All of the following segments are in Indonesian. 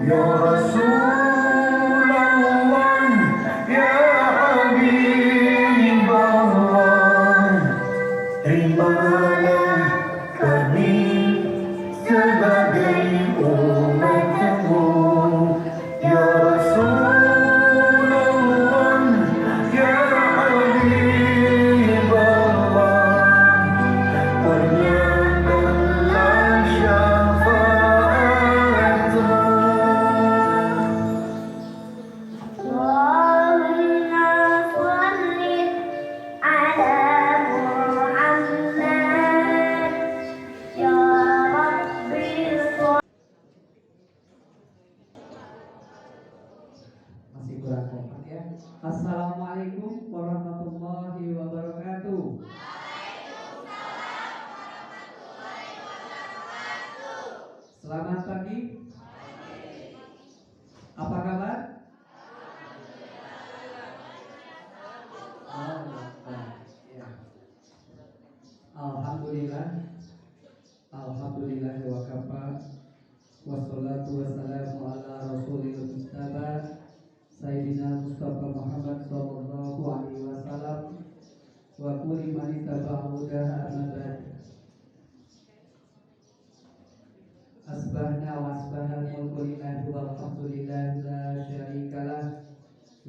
Ya Rasulullah, ya Habibullah, terimalah kami sebagai umatmu. Ya Rasulullah, ya Habibullah, penyandanglah syafaatmu. Masih kurang kompak ya. Assalamualaikum warahmatullahi wabarakatuh. Selamat pagi. Apa kabar? Ya. Alhamdulillah. Alhamdulillah wa kafa. Wassalatu wassalamu ala rasulil mustafa Sayyidina Mustafa Muhammad sallallahu alaihi wasallam wa kulli man ittaba'ahu amabad. Asbahna wa asbahal mulku lillahi walhamdulillahi la syarikalah,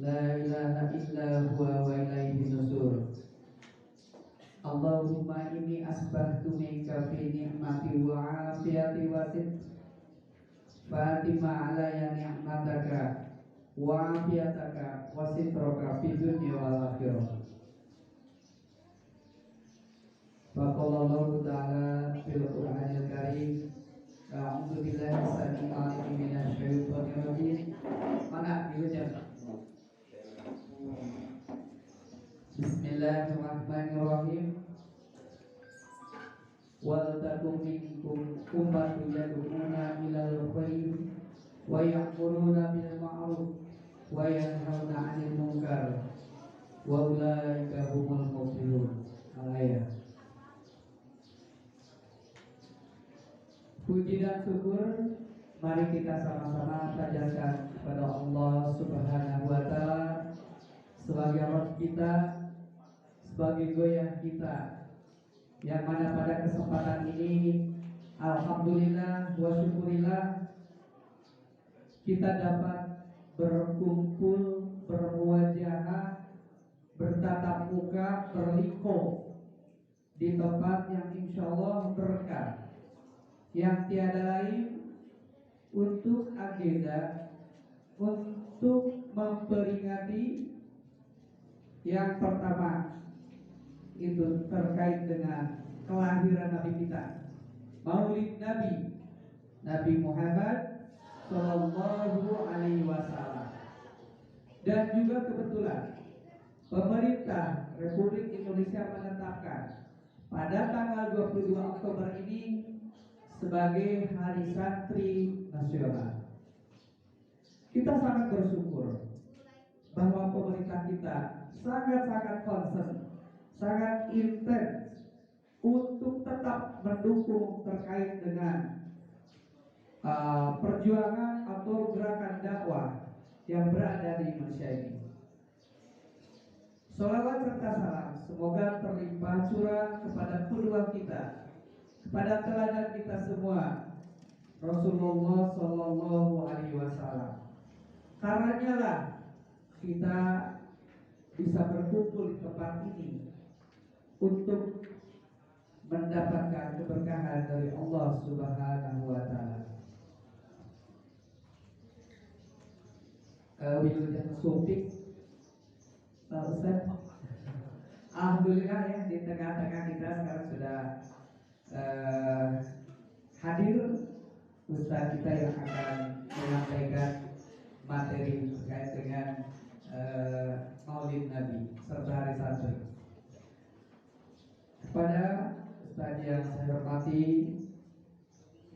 la ilaha illa huwa wa ilaihi nusur. Allahumma inni asbahtu minka fi ni'mati wa afiyati wa Fatima alaya ni'mataka wa afiyataka wa sitraka fi dunya wal akhirah. Faqalallahu ta'ala fil Qur'anil Karim, a'udzu billahi samil alim minasy syaithanir rajim. Mana dibaca? Bismillahirrahmanirrahim. Wal takum minkum ummatun yad'una ilal khair wa ya'muruna bil ma'ruf wa yanhauna 'anil munkar wa ulaika humul muflihun. Al-ayat. Puji dan syukur mari kita sama-sama panjatkan kepada Allah Subhanahu wa taala sebagai Rabb kita, sebagai goyah kita, yang mana pada kesempatan ini alhamdulillah wa syukurillah kita dapat berkumpul, bermuajahah, bertatap muka, berliko di tempat yang insya Allah berkah, yang tiada lain untuk agenda untuk memperingati yang pertama itu terkait dengan kelahiran Nabi kita, Maulid Nabi Muhammad Sallallahu Alaihi Wasallam. Dan juga kebetulan pemerintah Republik Indonesia menetapkan pada tanggal 22 Oktober ini sebagai Hari Santri Nasional. Kita sangat bersyukur bahwa pemerintah kita sangat-sangat concern, sangat intens untuk tetap mendukung terkait dengan perjuangan atau gerakan dakwah yang berada di Indonesia ini. Sholawat serta salam semoga terlimpah curah kepada kedua kita, kepada teladan kita semua, Rasulullah Sallallahu Alaihi Wasallam. Karenanya lah kita bisa berkumpul di tempat ini untuk mendapatkan keberkahan dari Allah Subhanahu Wa Taala. Wilujeng sumpik, Ustaz. Alhamdulillah ya, di tengah-tengah kita sekarang sudah hadir Ustaz kita yang akan menyampaikan materi terkait dengan Maulid Nabi serta Hari Santri. Kepada Ustaz yang saya hormati,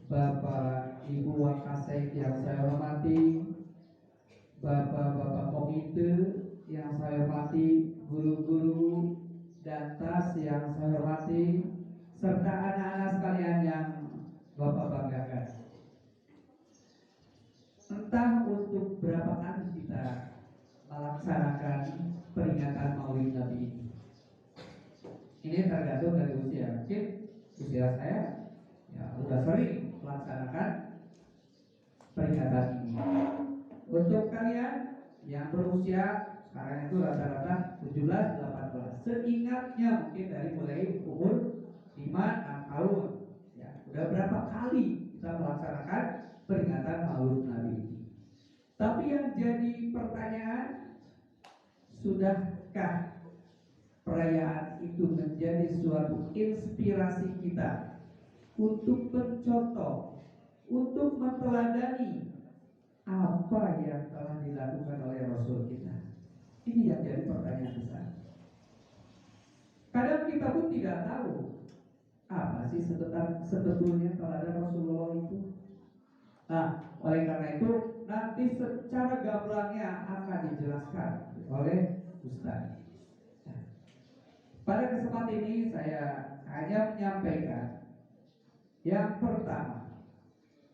Bapak Ibu Wakasek yang saya hormati, Bapak-bapak komite yang saya hormati, guru-guru dan tas yang saya hormati, serta anak-anak sekalian yang Bapak banggakan. entah untuk berapa kali kita melaksanakan peringatan Maulid Nabi ini. Ini tergantung dari usia. Mungkin usia saya ya udah sering melaksanakan peringatan ini. Untuk kalian yang berusia sekarang itu rata-rata 17-18, seingatnya mungkin dari mulai umur 5-6 tahun. Ya, udah berapa kali kita melaksanakan peringatan Maulid Nabi ini. Tapi yang jadi pertanyaan, sudahkah perayaan itu menjadi suatu inspirasi kita untuk mencontoh, untuk meneladani apa yang telah dilakukan oleh Rasul kita? Ini yang jadi pertanyaan besar. Kadang kita pun tidak tahu apa sih sebetulnya teladan Rasulullah itu. Nah, oleh karena itu nanti secara gamblangnya akan dijelaskan oleh Ustaz. Pada kesempatan ini saya hanya menyampaikan yang pertama,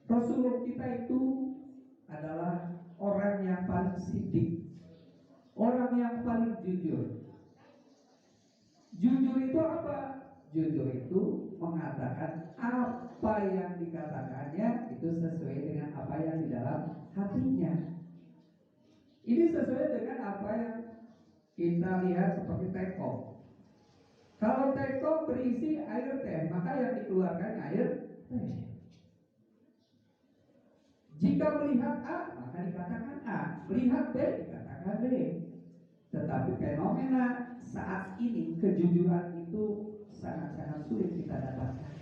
Rasulullah kita itu adalah orang yang paling sidik, orang yang paling jujur. Jujur itu apa? Jujur itu mengatakan apa yang dikatakannya itu sesuai dengan apa yang di dalam hatinya. Ini sesuai dengan apa yang kita lihat seperti teko. Kalau teko berisi air teh, maka yang dikeluarkan air teh. Jika melihat A, maka dikatakan A. Melihat B, dikatakan B. Tetapi fenomena saat ini, kejujuran itu sangat-sangat sulit kita dapatkan.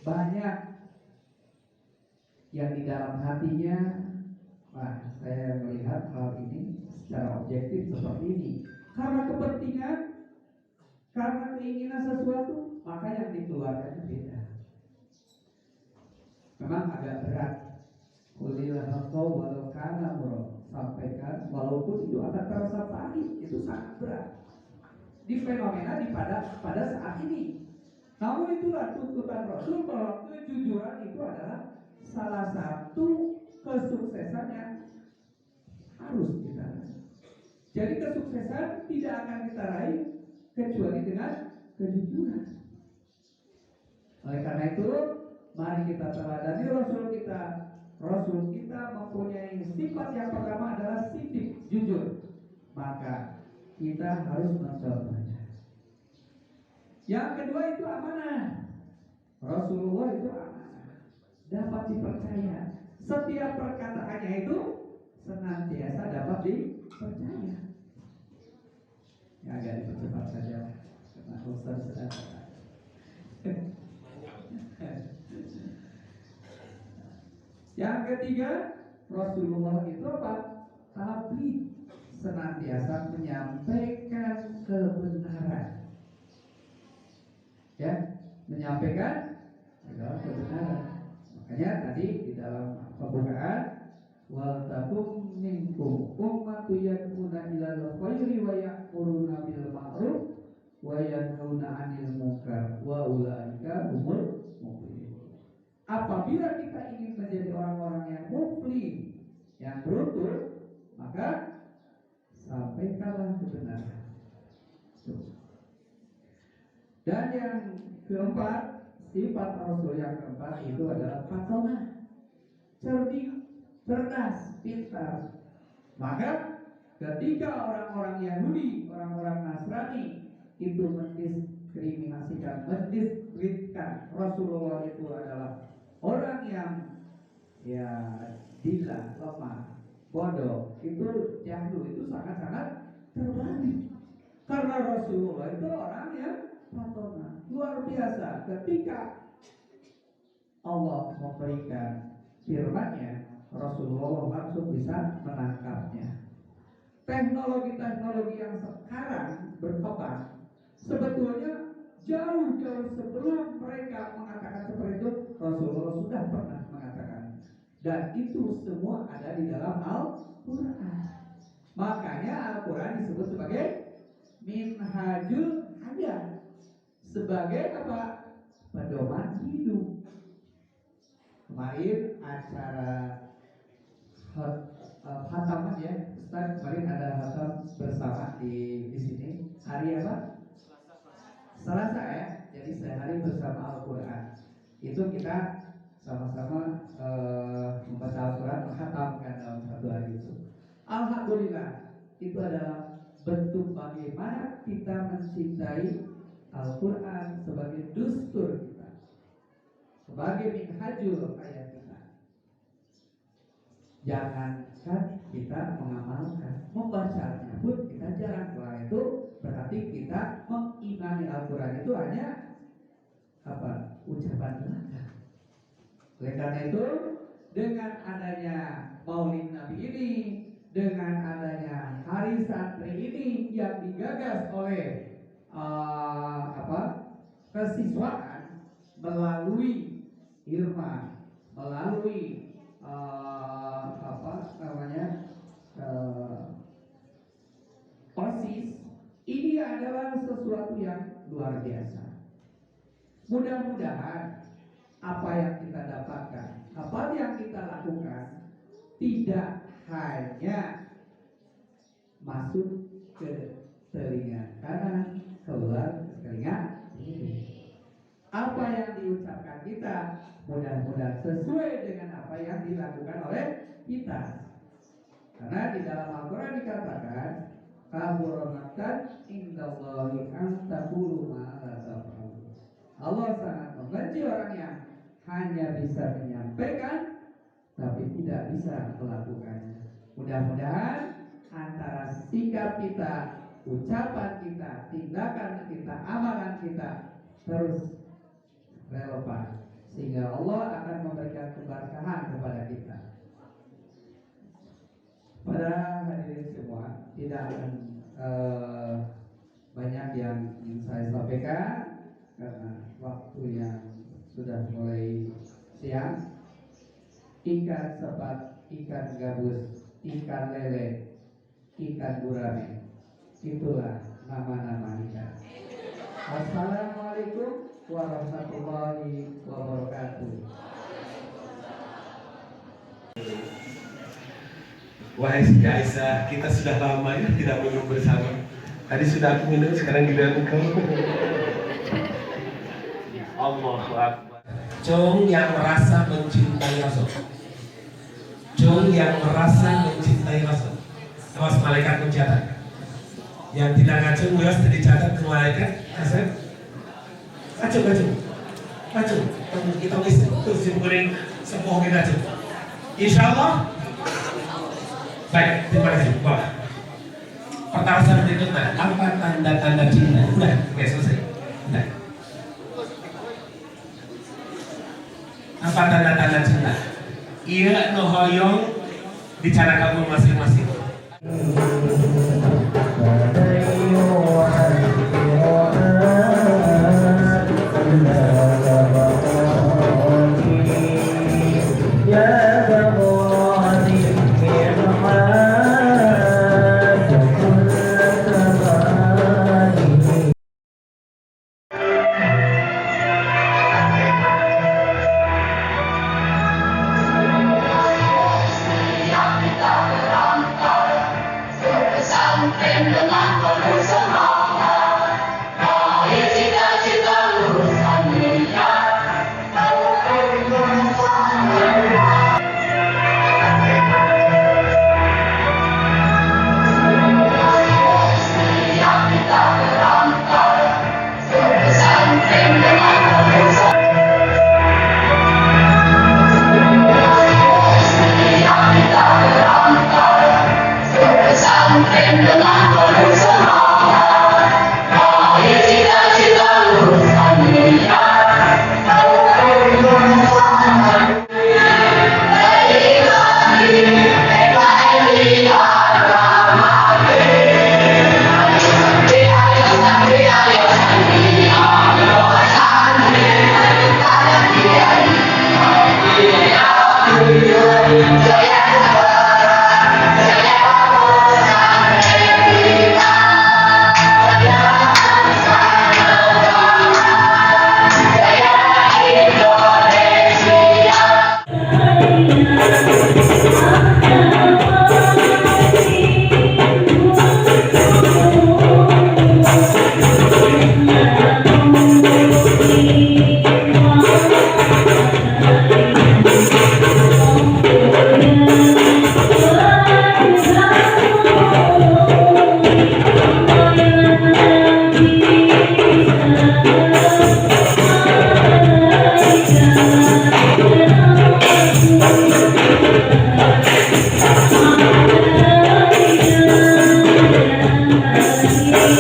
Banyak yang di dalam hatinya, saya melihat hal ini secara objektif seperti ini. Karena kepentingan, karena keinginan sesuatu, maka yang dikeluarkan beda. Memang agak berat. Kulilah kau walau kana murad, sampaikan walaupun itu akan terasa pahit, itu sangat berat. Di fenomena pada saat ini. Namun itulah tuntutan Rasul bahwa kejujuran itu adalah salah satu kesuksesan yang harus kita raih. Jadi kesuksesan tidak akan kita raih kecuali dengan kejujuran. Oleh karena itu, mari kita teladani Rasul kita. Rasul kita mempunyai sifat yang pertama adalah sidik, jujur. Maka kita harus mencontohnya. Yang kedua itu amanah. Rasulullah itu amanah, dapat dipercaya. Setiap perkataannya itu senantiasa dapat dipercaya. Ya, agak dipercepat saja karena Ustaz sedang. Yang ketiga, Rasulullah itu apa? Tabligh, senantiasa menyampaikan kebenaran. Ya, menyampaikan kebenaran. Makanya tadi di dalam pembukaan, wal takum minkum ummatu yad'una ilal khairi wa ya'muruna bil ma'ruf wa yanhauna 'anil munkar wa ulaika humul muflihun. Apabila kita ingin menjadi orang-orang yang muflih, yang beruntung, maka sampaikanlah kebenaran. Dan yang keempat, sifat Rasul yang keempat itu adalah fatonah, cerdik, cerdas, pintar. Maka ketika orang-orang Yahudi, orang-orang Nasrani itu mendiskriminasikan, mendiskreditkan Rasulullah itu adalah orang yang ya gila, lemah, bodoh, itu jahil, itu sangat-sangat terbalik. Karena Rasulullah itu orang yang fatonah, luar biasa. Ketika Allah memberikan firman-Nya, Rasulullah langsung bisa menangkapnya. Teknologi-teknologi yang sekarang berkembang sebetulnya jauh-jauh sebelum mereka mengatakan seperti itu, Rasulullah sudah pernah mengatakan. Dan itu semua ada di dalam Al-Quran. Makanya Al-Quran disebut sebagai Minhajul Hayat, sebagai apa? Pedoman hidup. kemarin acara khataman ya, Ustaz, kemarin ada khatam bersama di sini. Hari apa? Selasa ya. Jadi sehari bersama Al-Qur'an. Itu kita sama-sama membaca Al-Qur'an, menghatamkan dalam satu hari itu. Alhamdulillah, itu adalah bentuk bagaimana kita mencintai Al-Quran sebagai dustur kita, sebagai minhajul ayat kita. Jangankan kita mengamalkan, membacanya pun kita jarang. Wah, itu berarti kita mengimani Al-Quran itu hanya apa? Ucapan belaka. Oleh karena itu, dengan adanya Maulid Nabi ini, dengan adanya Hari Santri ini yang digagas oleh kesiswaan melalui Irma, melalui OSIS, ini adalah sesuatu yang luar biasa. Mudah-mudahan apa yang kita dapatkan, apa yang kita lakukan tidak hanya masuk ke telinga kanan, keluar ke telinga kiri. Apa yang diucapkan kita mudah-mudahan sesuai dengan apa yang dilakukan oleh kita. Karena di dalam Al-Quran dikatakan, kaburamatan indallahi an taqulu ma la taf'alun. Allah sangat membenci orang yang hanya bisa menyampaikan tapi tidak bisa melakukannya. Mudah-mudahan antara sikap kita, ucapan kita, tindakan kita, amalan kita terus relevan, sehingga Allah akan memberikan keberkahan kepada kita. Para hadirin semua, tidak akan banyak yang ingin saya sampaikan karena waktu yang sudah mulai siang. Ikan sepat, ikan gabus, ikan lele, ikan gurame, itulah nama-nama ikan. Assalamualaikum warahmatullahi wabarakatuh. Wahai Siti Aisyah, kita sudah lama ya tidak minum bersama. Tadi sudah aku minum, sekarang giliran engkau. Allahu Akbar. Jong yang merasa mencintai Rasul. Jong yang merasa mencintai Rasul. Awas malaikat mencatat. Yang tidak ngacung, mulas dicatat ke malaikat. Asal. Ngacung. Kita bisa terus dimurin sepuh kita ngacung. Insya Allah. Baik, terima kasih. Wah. Pertanyaan berikutnya, apa tanda-tanda cinta? Udah, oke selesai. Udah. Apa tanda-tanda cinta? Iya, nohoyong bicara kamu masing-masing. In the land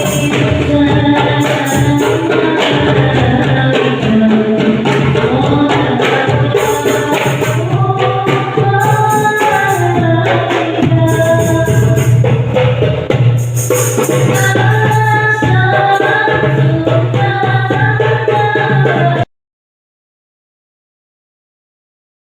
Thank you.